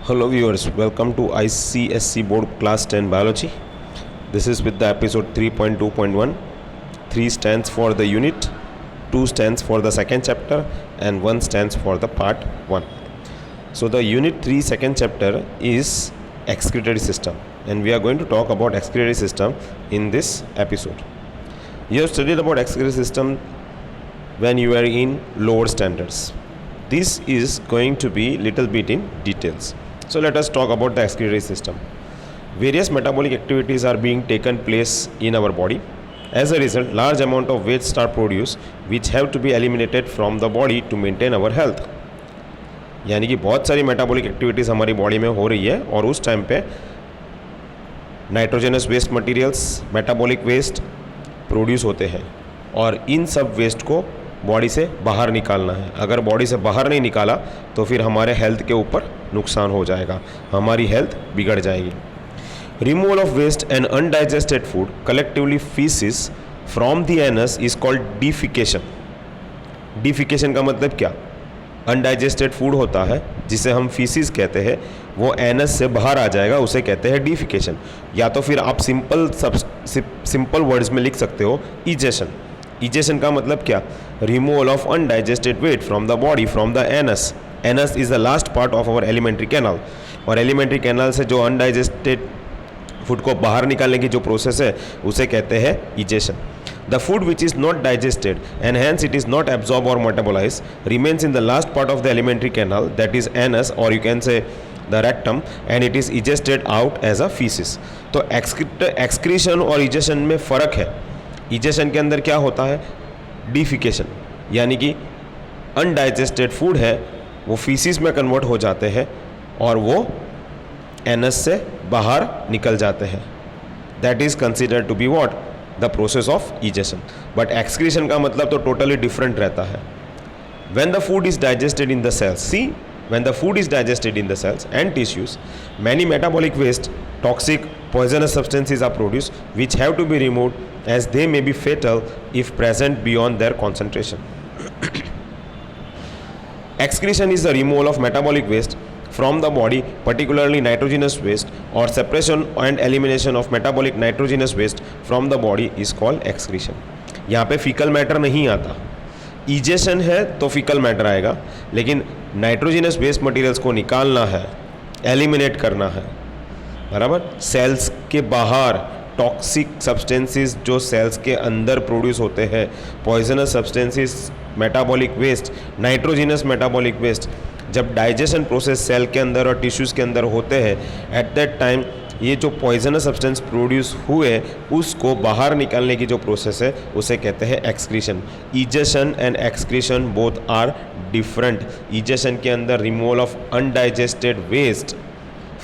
Hello viewers, welcome to ICSC Board Class 10 Biology. This is with the episode 3.2.1. 3 stands for the unit, 2 stands for the second chapter and 1 stands for the part 1. So the unit 3 second chapter is excretory system and we are going to talk about excretory system in this episode. You have studied about excretory system when you are in lower standards. This is going to be little bit in details. So let us talk about the excretory system. Various metabolic activities are being taken place in our body. As a result, large amount of waste are produced which have to be eliminated from the body to maintain our health. यानी कि बहुत सारी metabolic activities हमारी body में हो रही है और उस टाइम पे nitrogenous waste materials, metabolic waste produce होते हैं और इन सब वेस्ट को बॉडी से बाहर निकालना है. अगर बॉडी से बाहर नहीं निकाला तो फिर हमारे हेल्थ के ऊपर नुकसान हो जाएगा, हमारी हेल्थ बिगड़ जाएगी. Removal of waste and undigested food collectively faeces from the anus is called defecation. Defecation का मतलब क्या? अनडाइजेस्टेड फूड होता है जिसे हम फीसिस कहते हैं, वो एनस से बाहर आ जाएगा, उसे कहते हैं डिफिकेशन. या तो फिर आप सिंपल वर्ड्स में लिख सकते हो इजेशन. इजेशन का मतलब क्या? Removal of undigested waste from the body from the anus. Anus is the last part of our alimentary canal और एलिमेंट्री कैनाल से जो अनडाइजेस्टेड फूड को बाहर निकालने की जो प्रोसेस है उसे कहते हैं egestion. The food which is not digested and hence it is not absorbed or metabolized remains in the last part of the alimentary canal, that is anus or you can say the rectum, and it is egested out as a feces. तो excretion और egestion में फ़र्क है. egestion के अंदर क्या होता है? डिफिकेशन, यानी कि अनडाइजेस्टेड फूड है वो फीसिस में कन्वर्ट हो जाते हैं और वो एनस से बाहर निकल जाते हैं. That is considered to be what? The process of egestion. But excretion का मतलब तो टोटली डिफरेंट रहता है. When the food is digested in the cells, see when the food is digested in the cells and tissues, many metabolic waste, toxic, poisonous substances are produced which have to be removed as they may be fatal if present beyond their concentration. Excretion is the removal of metabolic waste from the body, particularly nitrogenous waste, or separation and elimination of metabolic nitrogenous waste from the body is called excretion. यहाँ पे faecal matter नहीं आता. Egestion है तो faecal matter आएगा, लेकिन nitrogenous waste materials को निकालना है, एलिमिनेट करना है, बराबर. सेल्स के बाहर टॉक्सिक सब्सटेंसेस जो सेल्स के अंदर प्रोड्यूस होते हैं, poisonous substances, metabolic waste, nitrogenous metabolic waste, जब डाइजेशन प्रोसेस सेल के अंदर और टिश्यूज़ के अंदर होते हैं, एट दैट टाइम ये जो पॉइजनस सब्सटेंस प्रोड्यूस हुए उसको बाहर निकालने की जो प्रोसेस है उसे कहते हैं excretion. Egestion and excretion both are different. Egestion के अंदर removal of undigested waste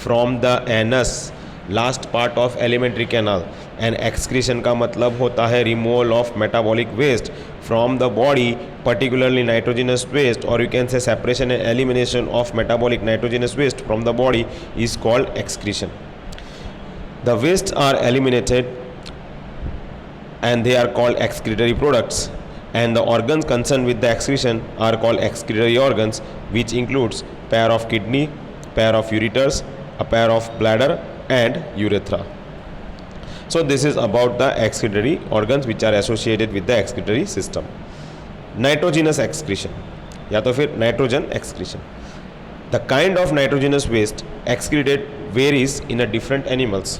from the anus, last part of alimentary canal, and excretion का मतलब होता है removal of metabolic waste from the body, particularly nitrogenous waste, or you can say separation and elimination of metabolic nitrogenous waste from the body is called excretion. The wastes are eliminated and they are called excretory products, and the organs concerned with the excretion are called excretory organs, which includes pair of kidney, pair of ureters, a pair of bladder and urethra. So this is about the excretory organs which are associated with the excretory system. Nitrogenous excretion या तो फिर nitrogen excretion. The kind of nitrogenous waste excreted varies in a different animals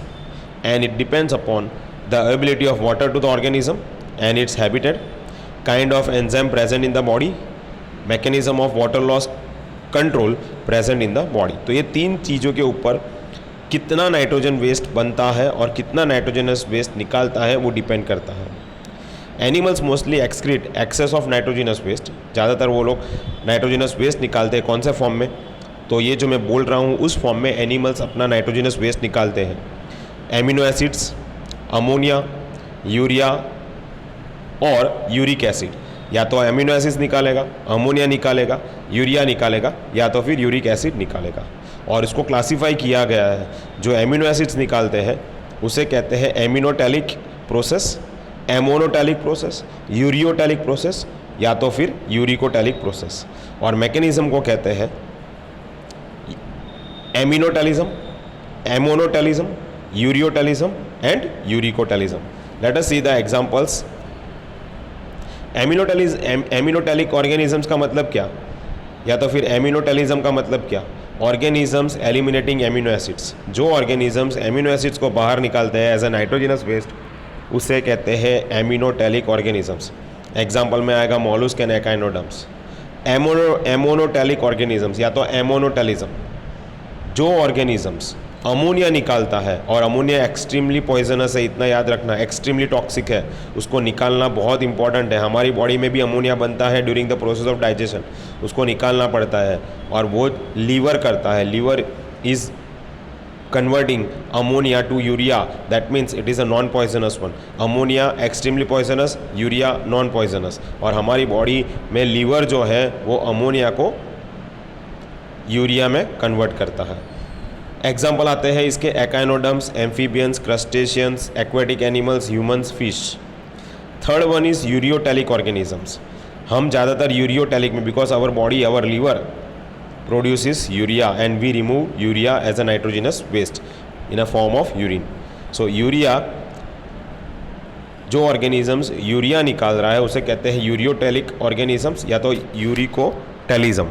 and it depends upon the ability of water to the organism and its habitat, kind of enzyme present in the body, mechanism of water loss control present in the body. तो ये 3 चीज़ों के ऊपर कितना nitrogen waste बनता है और कितना नाइट्रोजनस वेस्ट निकालता है वो डिपेंड करता है. Animals mostly excrete excess of nitrogenous waste. ज़्यादातर वो लोग नाइट्रोजिनस वेस्ट निकालते हैं. कौन से फॉर्म में? तो ये जो मैं बोल रहा हूँ उस फॉर्म में एनिमल्स अपना नाइट्रोजिनस वेस्ट निकालते हैं. एमिनो एसिड्स, अमोनिया, यूरिया और यूरिक एसिड. या तो एमिनो एसिड्स निकालेगा, अमोनिया निकालेगा, यूरिया निकालेगा या तो फिर यूरिक एसिड निकालेगा. और इसको क्लासीफाई किया गया है. जो एमिनो एसिड्स निकालते हैं उसे कहते हैं एमिनोटैलिक प्रोसेस, एमोनोटैलिक प्रोसेस, यूरियोटैलिक प्रोसेस या तो फिर यूरिकोटैलिक प्रोसेस. और मैकेनिज्म को कहते हैं aminotelism, ammonotelism, ureotelism and uricotelism. Let us see the examples. Ammonotelic organisms का मतलब क्या, या तो फिर एमिनोटेलिज्म का मतलब क्या? Organisms eliminating amino acids. जो ऑर्गेनिजम्स एमिनो एसिड्स को बाहर निकालते हैं एज अ नाइट्रोजिनस वेस्ट, उसे कहते हैं एमिनोटेलिक ऑर्गेनिजम्स। एग्जाम्पल में आएगा मॉलुस्क एंड एकाइनोडर्म्स। एमोनोटेलिक ऑर्गेनिजम्स या तो एमोनोटेलिज्म, जो ऑर्गेनिजम्स अमोनिया निकालता है, और अमोनिया एक्सट्रीमली पॉइजनस है, इतना याद रखना, एक्सट्रीमली टॉक्सिक है, उसको निकालना बहुत इंपॉर्टेंट है। हमारी बॉडी में भी अमोनिया बनता है during the process of digestion, उसको निकालना पड़ता है, और वो लीवर करता है। Liver is converting ammonia to urea, that means it is a non poisonous one. ammonia extremely poisonous, urea non poisonous, और हमारी बॉडी में लीवर जो है वो अमोनिया को यूरिया में कन्वर्ट करता है। एग्जाम्पल आते हैं इसके echinoderms, amphibians, crustaceans, aquatic animals, humans, fish. Third one is ureotelic organisms. हम ज़्यादातर यूरियोटेलिक में, because our body, our liver produces urea and we remove urea as a nitrogenous waste in a form of urine. So urea, जो organisms urea निकाल रहा है उसे कहते हैं यूरियोटेलिक ऑर्गेनिजम्स या तो uricotelism.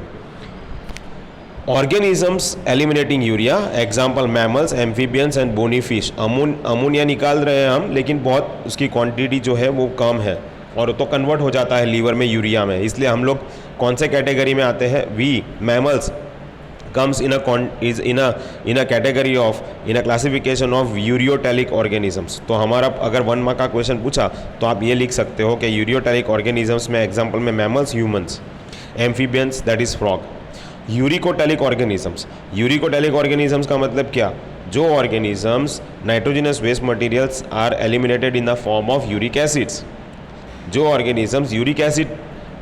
Organisms eliminating urea, example mammals, amphibians and bony fish. Ammonia निकाल रहे हैं हम, लेकिन बहुत उसकी क्वांटिटी जो है वो कम है, और तो कन्वर्ट हो जाता है लीवर में यूरिया में, इसलिए हम लोग कौन से कैटेगरी में आते हैं? We mammals comes in a category of, in a classification of ureotelic organisms. तो हमारा अगर 1 मार्क का क्वेश्चन पूछा तो आप ये लिख सकते हो कि यूरियोटेलिक ऑर्गेनिजम्स में एग्जाम्पल में mammals, humans, amphibians that is frog. Uricotelic organisms, uricotelic organisms का मतलब क्या? जो organisms nitrogenous waste materials are eliminated in the form of uric acids. जो organisms uric acid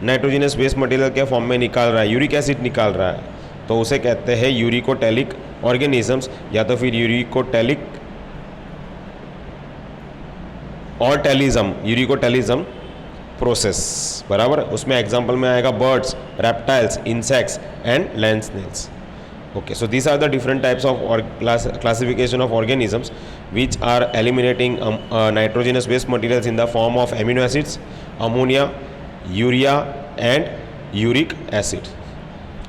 nitrogenous waste material के फॉर्म में निकाल रहा है, यूरिक एसिड निकाल रहा है, तो उसे कहते हैं यूरिकोटेलिक ऑर्गेनिजम्स या तो फिर यूरिकोटेलिक और यूरिकोटेलिज्म प्रोसेस, बराबर। उसमें एग्जांपल में आएगा birds, reptiles, insects and land snails. Okay, so these are the different types of classification of organisms which are eliminating nitrogenous waste materials in the form of amino acids, ammonia, urea and uric acid.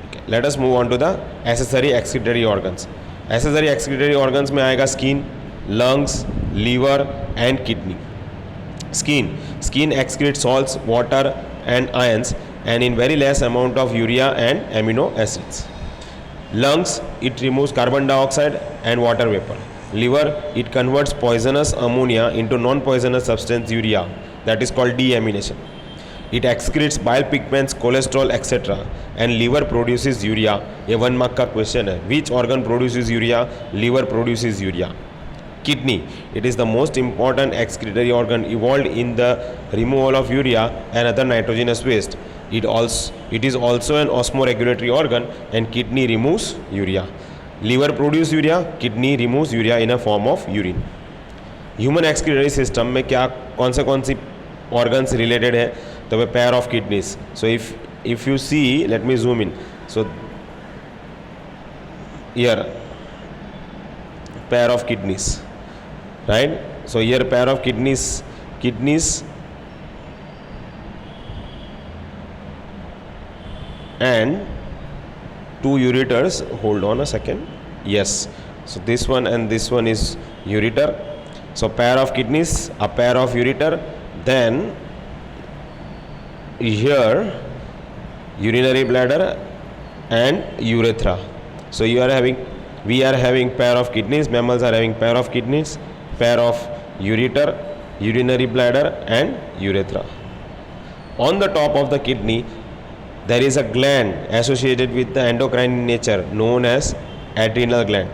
Okay, let us move on to the accessory excretory organs. Accessory excretory organs में आएगा skin, lungs, liver and kidney. Skin excretes salts, water and ions and in very less amount of urea and amino acids. Lungs, it removes carbon dioxide and water vapor. Liver, it converts poisonous ammonia into non-poisonous substance urea, that is called deamination. It excretes bile pigments, cholesterol, etc. and liver produces urea. ये 1 mark का question है। Which organ produces urea? Liver produces urea. Kidney, it is the most important excretory organ evolved in the removal of urea and other nitrogenous waste. It is also an osmoregulatory organ and kidney removes urea. Liver produces urea, kidney removes urea in a form of urine. Human excretory system में क्या कौन सी organs related है? तो वे pair of kidneys. So if you see, let me zoom in. So here pair of kidneys, right? So here pair of kidneys and 2 ureters. Hold on a second. Yes, so this one and this one is ureter. So pair of kidneys, a pair of ureter, then here urinary bladder and urethra. So we are having pair of kidneys, mammals are having pair of kidneys, pair of ureter, urinary bladder and urethra. On the top of the kidney there is a gland associated with the endocrine in nature known as adrenal gland.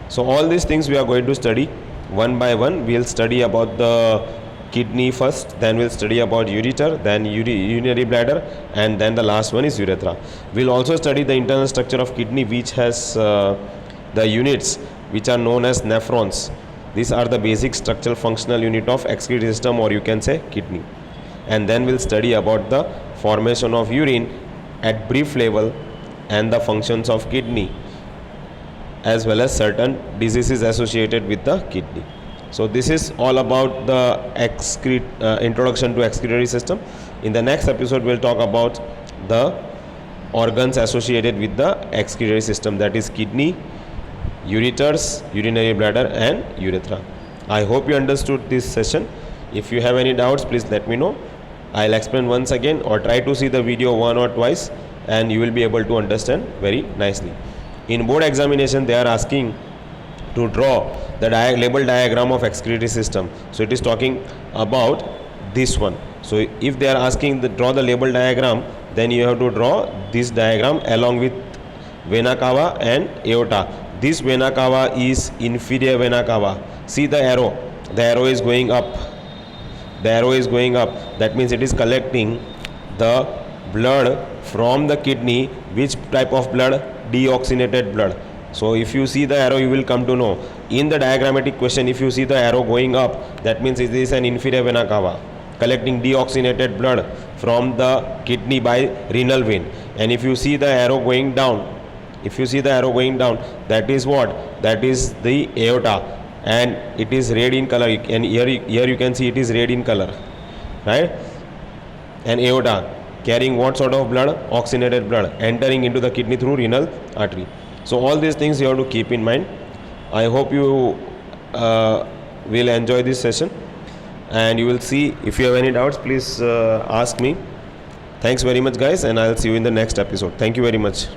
So all these things we are going to study one by one. We'll study about the kidney first, then we'll study about ureter, then urinary bladder, and then the last one is urethra. We'll also study the internal structure of kidney, which has the units which are known as nephrons. These are the basic structural functional unit of excretory system, or you can say kidney. And then we'll study about the formation of urine at brief level and the functions of kidney. as well as certain diseases associated with the kidney. So this is all about the introduction to excretory system. In the next episode, we'll talk about the organs associated with the excretory system, that is kidney, ureters, urinary bladder and urethra. I hope you understood this session. If you have any doubts, please let me know. I'll explain once again, or try to see the video one or twice, and you will be able to understand very nicely. In board examination, they are asking to draw the label diagram of excretory system. So it is talking about this one. So if they are asking draw the label diagram, then you have to draw this diagram along with vena cava and aorta. This vena cava is inferior vena cava. See the arrow. The arrow is going up. The arrow is going up. That means it is collecting the blood from the kidney. Which type of blood? Deoxygenated blood. So if you see the arrow, you will come to know. In the diagrammatic question, if you see the arrow going up, that means it is an inferior vena cava collecting deoxygenated blood from the kidney by renal vein. And if you see the arrow going down, that is what? That is the aorta, and it is red in color. And here you can see it is red in color, right? And aorta carrying what sort of blood? Oxygenated blood entering into the kidney through renal artery. So all these things you have to keep in mind. I hope you will enjoy this session, and you will see. If you have any doubts, please ask me. Thanks very much guys, and I'll see you in the next episode. Thank you very much.